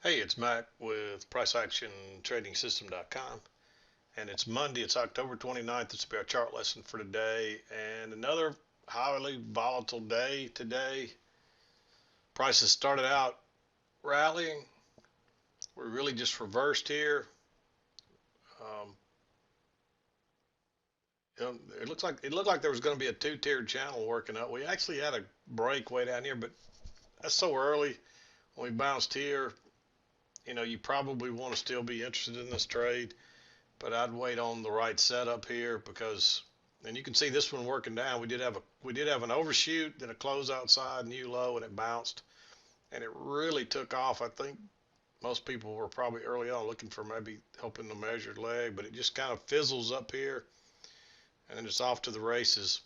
Hey, it's Mac with PriceActionTradingSystem.com, and it's Monday. It's October 29th. This will be our chart lesson for today, and another highly volatile day today. Prices started out rallying. We really just reversed here. Um, it looked like there was going to be a two-tiered channel working up. We actually had a break way down here, but that's so early. When we bounced here, you probably want to still be interested in this trade. But I'd wait on the right setup here because, and you can see this one working down. We did have an overshoot, then a close outside, new low, and it bounced, and it really took off. I think most people were probably early on looking for maybe helping the measured leg, but it just kind of fizzles up here, and then it's off to the races.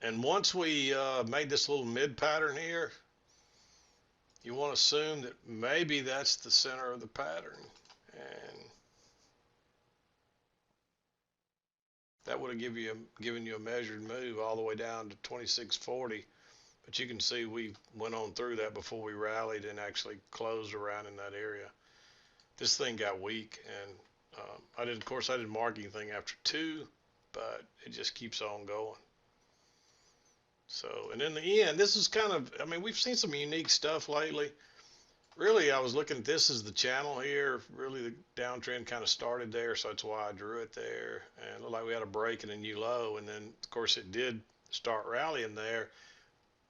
And once we made this little mid pattern here, you want to assume that maybe that's the center of the pattern, and that would have given you a measured move all the way down to 2640. But you can see we went on through that before we rallied and actually closed around in that area. This thing got weak, and of course, I did marking thing after two, but it just keeps on going. So, and in the end, this is kind of, I mean, we've seen some unique stuff lately. Really, I was looking at this as the channel here. Really, the downtrend kind of started there, so that's why I drew it there. And it looked like we had a break and a new low, and then, of course, it did start rallying there.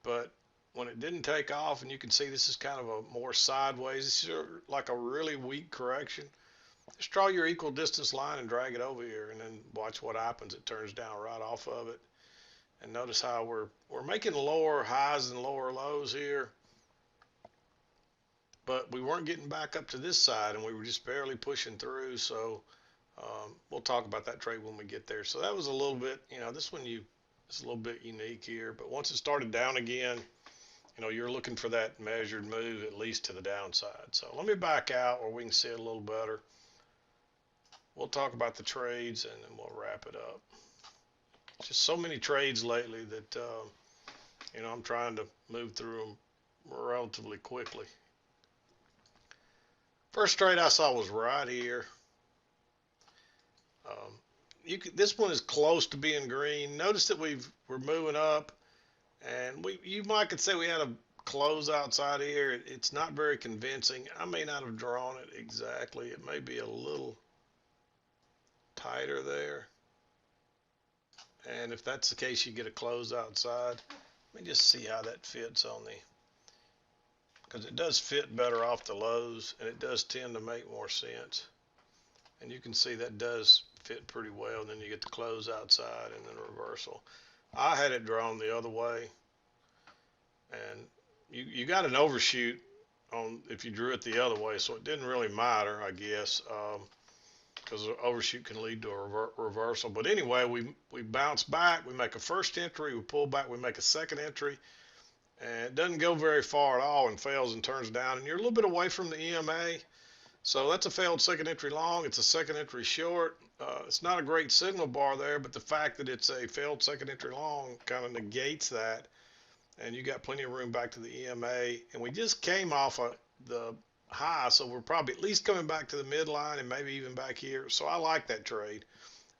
But when it didn't take off, and you can see this is kind of a more sideways, this is like a really weak correction. Just draw your equal distance line and drag it over here, and then watch what happens. It turns down right off of it. And notice how we're making lower highs and lower lows here, but we weren't getting back up to this side, and we were just barely pushing through. So we'll talk about that trade when we get there. So that was a little bit, this one it's a little bit unique here. But once it started down again, you're looking for that measured move at least to the downside. So let me back out where we can see it a little better. We'll talk about the trades and then we'll wrap it up. Just so many trades lately that I'm trying to move through them relatively quickly. First trade I saw was right here. This one is close to being green. Notice that we're moving up, and you might could say we had a close outside here. It's not very convincing. I may not have drawn it exactly. It may be a little tighter there. And if that's the case, you get a close outside. Let me just see how that fits on because it does fit better off the lows, and it does tend to make more sense. And you can see that does fit pretty well. And then you get the close outside and then reversal. I had it drawn the other way, and you got an overshoot on if you drew it the other way, so it didn't really matter, I guess, because an overshoot can lead to a reversal. But anyway, we bounce back, we make a first entry, we pull back, we make a second entry, and it doesn't go very far at all and fails and turns down, and you're a little bit away from the EMA. So that's a failed second entry long. It's a second entry short. It's not a great signal bar there, but the fact that it's a failed second entry long kind of negates that. And you got plenty of room back to the EMA. And we just came off of the high, so we're probably at least coming back to the midline and maybe even back here. So I like that trade.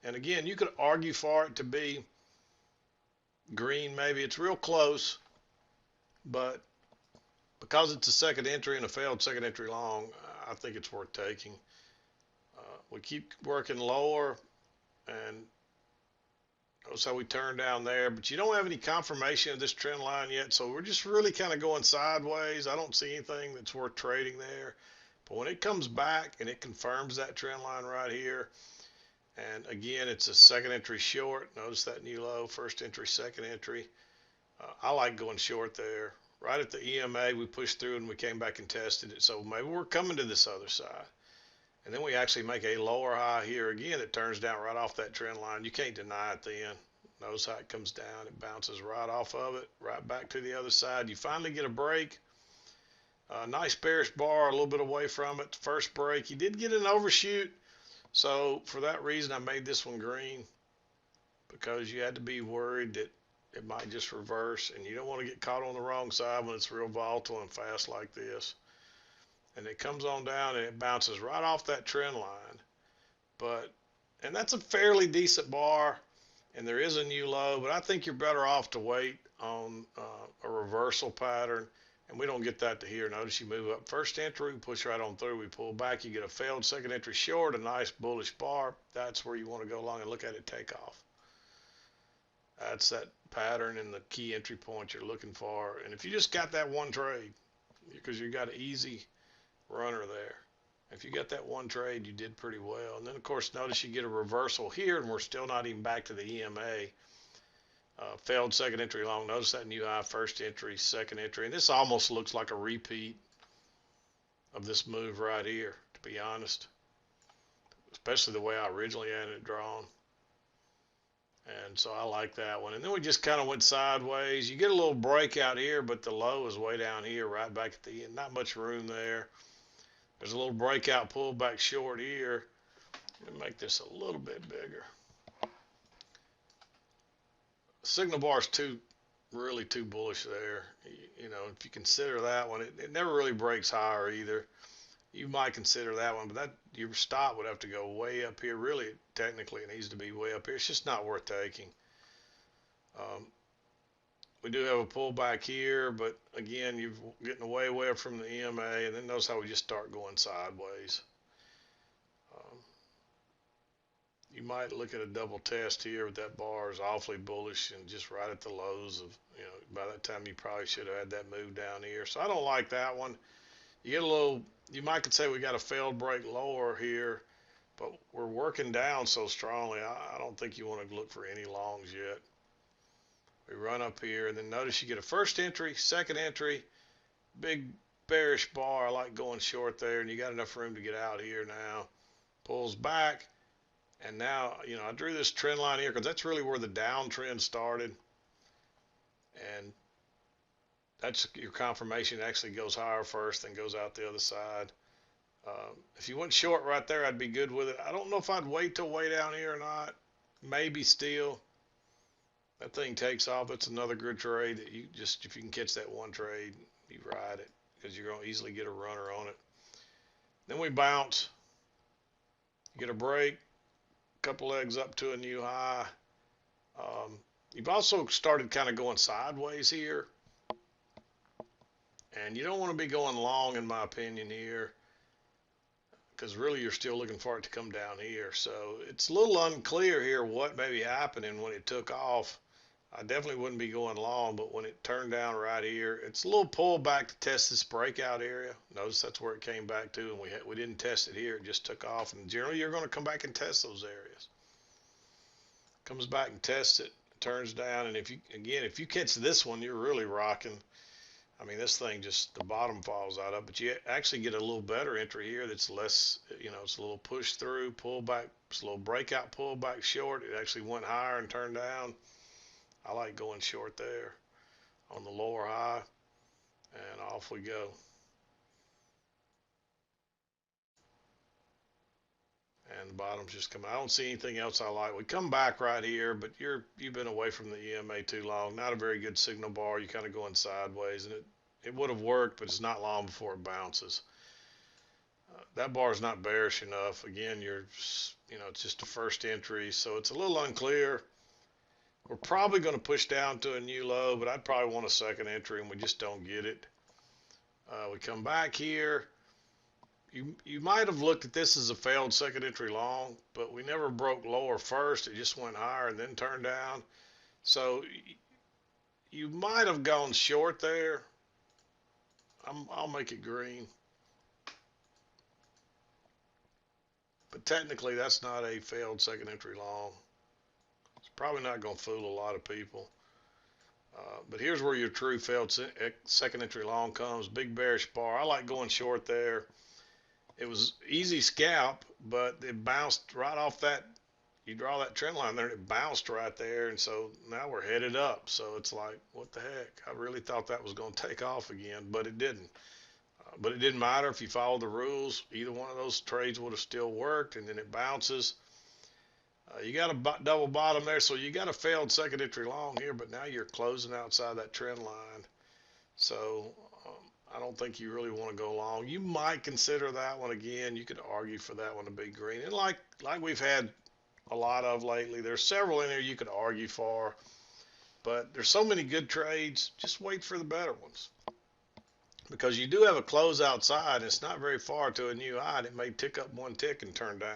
And again, you could argue for it to be green. Maybe it's real close, but because it's a second entry and a failed second entry long, I think it's worth taking. We keep working lower, and notice how we turn down there, but you don't have any confirmation of this trend line yet, so we're just really kind of going sideways. I don't see anything that's worth trading there. But when it comes back and it confirms that trend line right here, and again, it's a second entry short. Notice that new low, first entry, second entry. I like going short there. Right at the EMA, we pushed through and we came back and tested it. So maybe we're coming to this other side. And then we actually make a lower high here again. It turns down right off that trend line. You can't deny it then. Notice how it comes down. It bounces right off of it, right back to the other side. You finally get a break. Nice bearish bar, a little bit away from it. First break. You did get an overshoot. So for that reason, I made this one green because you had to be worried that it might just reverse, and you don't want to get caught on the wrong side when it's real volatile and fast like this. and it comes on down and it bounces right off that trend line. And that's a fairly decent bar, and there is a new low, but I think you're better off to wait on a reversal pattern, and we don't get that to here. Notice you move up first entry, we push right on through, we pull back, you get a failed second entry short, a nice bullish bar. That's where you want to go long and look at it take off. That's that pattern and the key entry point you're looking for. And if you just got that one trade, because you got an easy runner there, if you got that one trade, you did pretty well. And then, of course, notice you get a reversal here, and we're still not even back to the EMA. Failed second entry long. Notice that new high, first entry, second entry. And this almost looks like a repeat of this move right here, to be honest, especially the way I originally had it drawn. And so I like that one. And then we just kind of went sideways. You get a little breakout here, but the low is way down here, right back at the end. Not much room there. There's a little breakout pullback short here. Let me make this a little bit bigger. Signal bar is really too bullish there. You know, if you consider that one, it never really breaks higher either. You might consider that one, but that your stop would have to go way up here. Really, technically, it needs to be way up here. It's just not worth taking. We do have a pullback here, but again, you're getting away from the EMA, and then notice how we just start going sideways. You might look at a double test here, but that bar is awfully bullish and just right at the lows of, you know, by that time you probably should have had that move down here. So I don't like that one. You get a little, you might could say we got a failed break lower here, but we're working down so strongly. I don't think you want to look for any longs yet. We run up here, and then notice you get a first entry, second entry, big bearish bar. I like going short there, and you got enough room to get out here now. Pulls back, and now, you know, I drew this trend line here because that's really where the downtrend started. And that's your confirmation. It actually goes higher first, then goes out the other side. If you went short right there, I'd be good with it. I don't know if I'd wait till way down here or not. Maybe still. That thing takes off. It's another good trade that you just, if you can catch that one trade, you ride it because you're going to easily get a runner on it. Then we bounce. You get a break, couple legs up to a new high. You've also started kind of going sideways here. And you don't want to be going long, in my opinion, here, because really you're still looking for it to come down here. So it's a little unclear here what may be happening when it took off. I definitely wouldn't be going long, but when it turned down right here, it's a little pullback to test this breakout area. Notice that's where it came back to, and we didn't test it here. It just took off, and generally you're going to come back and test those areas. Comes back and tests it, turns down, and if you catch this one, you're really rocking. I mean, this thing just, the bottom falls out of it, but you actually get a little better entry here that's less, you know, it's a little push through, pull back, it's a little breakout, pull back short. It actually went higher and turned down. I like going short there on the lower high, and off we go. And the bottom's just coming. I don't see anything else I like. We come back right here, but you've been away from the EMA too long. Not a very good signal bar. You're kind of going sideways, and it would have worked, but it's not long before it bounces. That bar is not bearish enough. Again, it's just a first entry, so it's a little unclear. We're probably going to push down to a new low, but I'd probably want a second entry, and we just don't get it. We come back here. You might have looked at this as a failed second entry long, but we never broke lower first. It just went higher and then turned down. So you might have gone short there. I'll make it green. But technically, that's not a failed second entry long. It's probably not going to fool a lot of people. But here's where your true failed second entry long comes. Big bearish bar. I like going short there. It was easy scalp, but it bounced right off that. You draw that trend line there, and it bounced right there. And so now we're headed up. So it's like, what the heck? I really thought that was going to take off again, but it didn't. But it didn't matter if you followed the rules. Either one of those trades would have still worked, and then it bounces. You got a double bottom there, so you got a failed second entry long here, but now you're closing outside that trend line. So I don't think you really want to go long. You might consider that one again. You could argue for that one to be green. And like we've had a lot of lately, there's several in there you could argue for. But there's so many good trades. Just wait for the better ones. Because you do have a close outside. It's not very far to a new high. It may tick up one tick and turn down.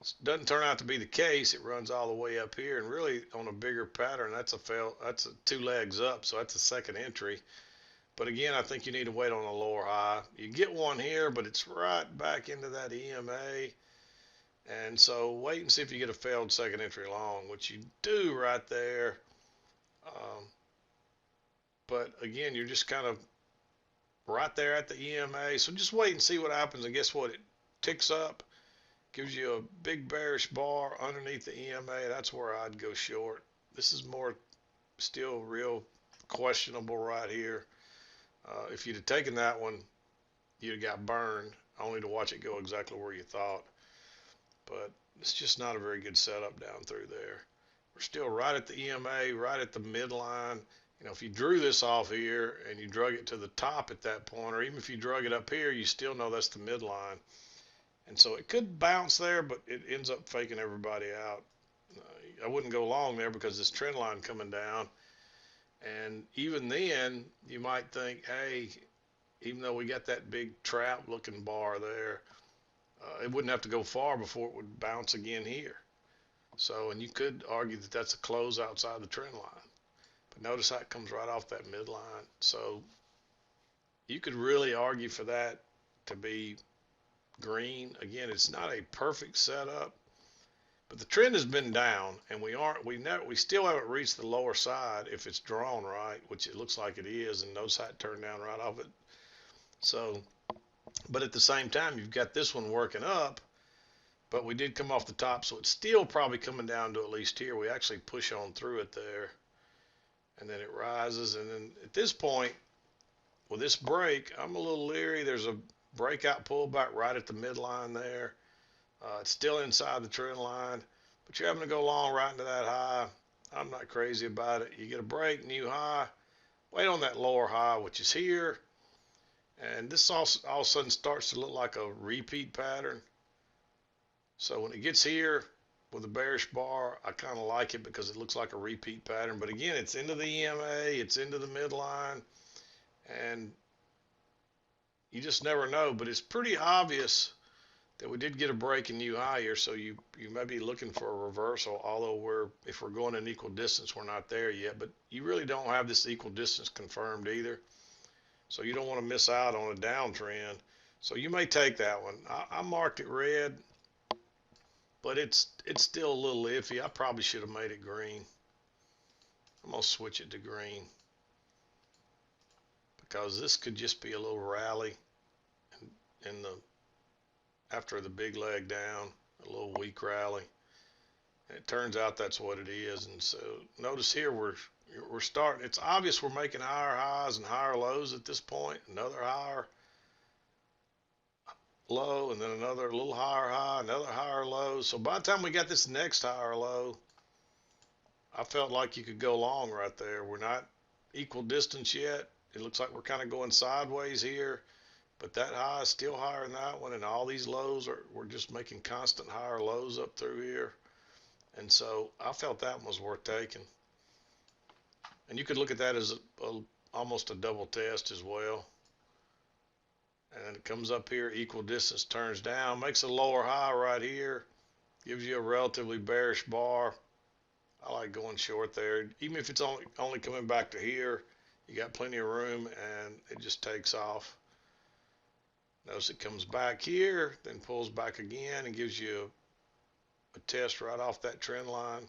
It doesn't turn out to be the case. It runs all the way up here, and really on a bigger pattern, that's a 2 legs up, so that's a second entry. But again, I think you need to wait on a lower high. You get one here, but it's right back into that EMA. And so wait and see if you get a failed second entry long, which you do right there. But again, you're just kind of right there at the EMA. So just wait and see what happens. And guess what? It ticks up, gives you a big bearish bar underneath the EMA. That's where I'd go short. This is more still real questionable right here. If you'd have taken that one, you'd have got burned, only to watch it go exactly where you thought. But it's just not a very good setup down through there. We're still right at the EMA, right at the midline. You know, if you drew this off here and you drug it to the top at that point, or even if you drug it up here, you still know that's the midline. And so it could bounce there, but it ends up faking everybody out. I wouldn't go long there because this trend line coming down. And even then, you might think, hey, even though we got that big trap looking bar there, it wouldn't have to go far before it would bounce again here. So, and you could argue that that's a close outside the trend line. But notice how it comes right off that midline. So you could really argue for that to be green. Again, it's not a perfect setup, but the trend has been down, and we still haven't reached the lower side if it's drawn right, which it looks like it is, and notice how it turned down right off it. So, but at the same time, you've got this one working up, but we did come off the top, so it's still probably coming down to at least here. We actually push on through it there, and then it rises, and then at this point, with this break, I'm a little leery. There's a breakout pullback right at the midline there. It's still inside the trend line, but you're having to go long right into that high. I'm not crazy about it. You get a break, new high, wait on that lower high, which is here, and this all of a sudden starts to look like a repeat pattern. So when it gets here with a bearish bar, I kind of like it because it looks like a repeat pattern. But again, it's into the EMA, it's into the midline, and you just never know. But it's pretty obvious that we did get a break in new high here, so you may be looking for a reversal, although if we're going in equal distance, we're not there yet. But you really don't have this equal distance confirmed either, so you don't want to miss out on a downtrend. So you may take that one. I marked it red, but it's still a little iffy. I probably should have made it green. I'm going to switch it to green because this could just be a little rally in the after the big leg down, a little weak rally. And it turns out that's what it is. And so notice here we're starting. It's obvious we're making higher highs and higher lows at this point. Another higher low, and then another little higher high, another higher low. So by the time we got this next higher low, I felt like you could go long right there. We're not equal distance yet. It looks like we're kind of going sideways here. But that high is still higher than that one, and all these lows we're just making constant higher lows up through here. And so I felt that one was worth taking. And you could look at that as almost a double test as well. And it comes up here, equal distance, turns down, makes a lower high right here, gives you a relatively bearish bar. I like going short there. Even if it's only coming back to here, you got plenty of room, and it just takes off. Notice it comes back here, then pulls back again and gives you a test right off that trend line.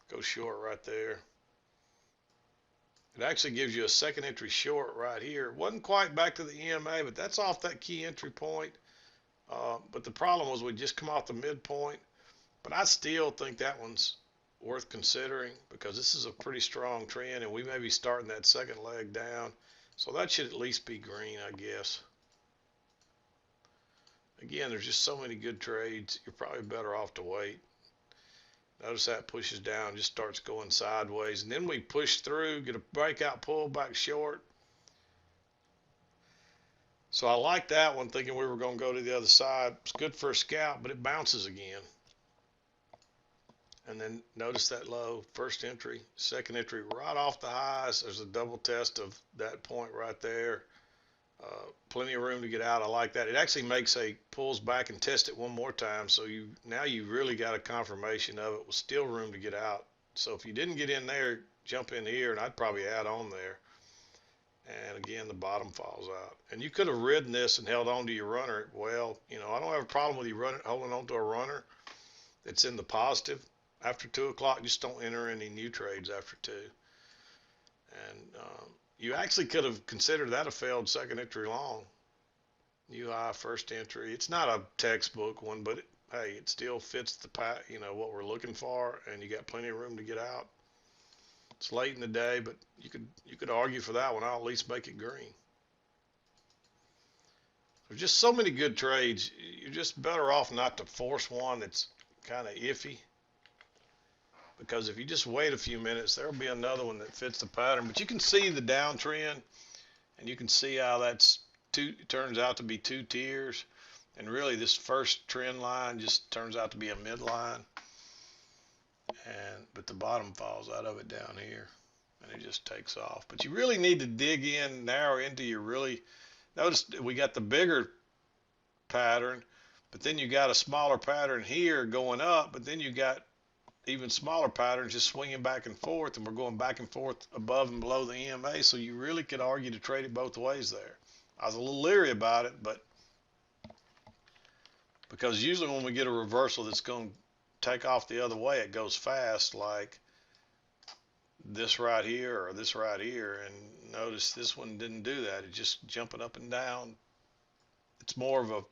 Go short right there. It actually gives you a second entry short right here. Wasn't quite back to the EMA, but that's off that key entry point. But the problem was we just come off the midpoint. But I still think that one's worth considering because this is a pretty strong trend, and we may be starting that second leg down. So that should at least be green, I guess. Again, there's just so many good trades. You're probably better off to wait. Notice that pushes down, just starts going sideways. And then we push through, get a breakout pull back short. So I like that one, thinking we were going to go to the other side. It's good for a scalp, but it bounces again. And then notice that low, first entry, second entry, right off the highs. There's a double test of that point right there. Plenty of room to get out. I like that. It actually makes pulls back and test it one more time. So now you really got a confirmation of it with still room to get out. So if you didn't get in there, jump in here, and I'd probably add on there. And again, the bottom falls out. And you could have ridden this and held on to your runner. Well, I don't have a problem with you holding on to a runner that's in the positive. After 2 o'clock, just don't enter any new trades after 2. And you actually could have considered that a failed second entry long. New high, first entry. It's not a textbook one, but hey, it still fits the what we're looking for, and you got plenty of room to get out. It's late in the day, but you could argue for that one. I'll at least make it green. There's just so many good trades. You're just better off not to force one that's kind of iffy. Because if you just wait a few minutes, there'll be another one that fits the pattern. But you can see the downtrend, and you can see how turns out to be 2 tiers. And really, this first trend line just turns out to be a midline. But the bottom falls out of it down here, and it just takes off. But you really need to dig in, narrow into your notice we got the bigger pattern, but then you got a smaller pattern here going up, but then you got even smaller patterns just swinging back and forth, and we're going back and forth above and below the EMA, so you really could argue to trade it both ways there. I was a little leery about it, but because usually when we get a reversal that's going to take off the other way, it goes fast, like this right here or this right here. And notice this one didn't do that. It's just jumping up and down. It's more of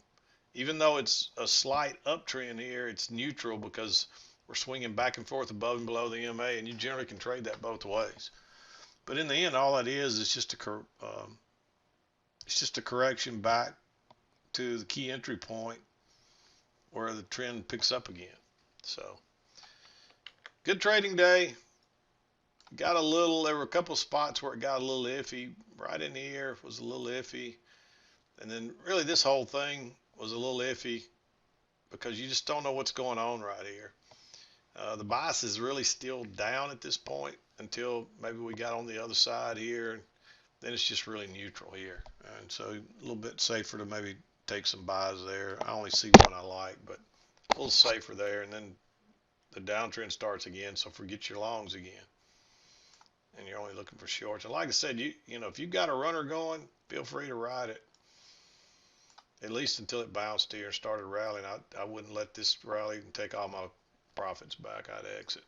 even though it's a slight uptrend here, it's neutral because we're swinging back and forth above and below the EMA, and you generally can trade that both ways. But in the end, all that is just a correction back to the key entry point where the trend picks up again. So good trading day. There were a couple spots where it got a little iffy. Right in here was a little iffy. And then really this whole thing was a little iffy because you just don't know what's going on right here. The bias is really still down at this point until maybe we got on the other side here. And then it's just really neutral here. And so a little bit safer to maybe take some buys there. I only see one I like, but a little safer there. And then the downtrend starts again. So forget your longs again. And you're only looking for shorts. And like I said, if you've got a runner going, feel free to ride it. At least until it bounced here and started rallying. I wouldn't let this rally and take all my profits back. I'd exit.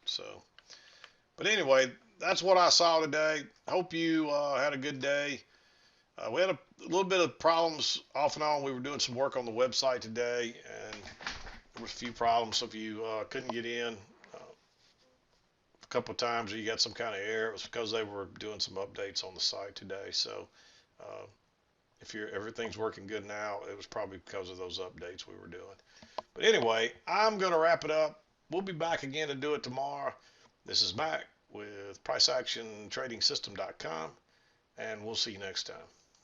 But anyway, that's what I saw today. Hope you had a good day. We had a little bit of problems off and on. We were doing some work on the website today, and there was a few problems. So if you couldn't get in a couple of times or you got some kind of error, it was because they were doing some updates on the site today. So if everything's working good now, it was probably because of those updates we were doing. But anyway, I'm going to wrap it up. We'll be back again to do it tomorrow. This is Mac with PriceActionTradingSystem.com, and we'll see you next time.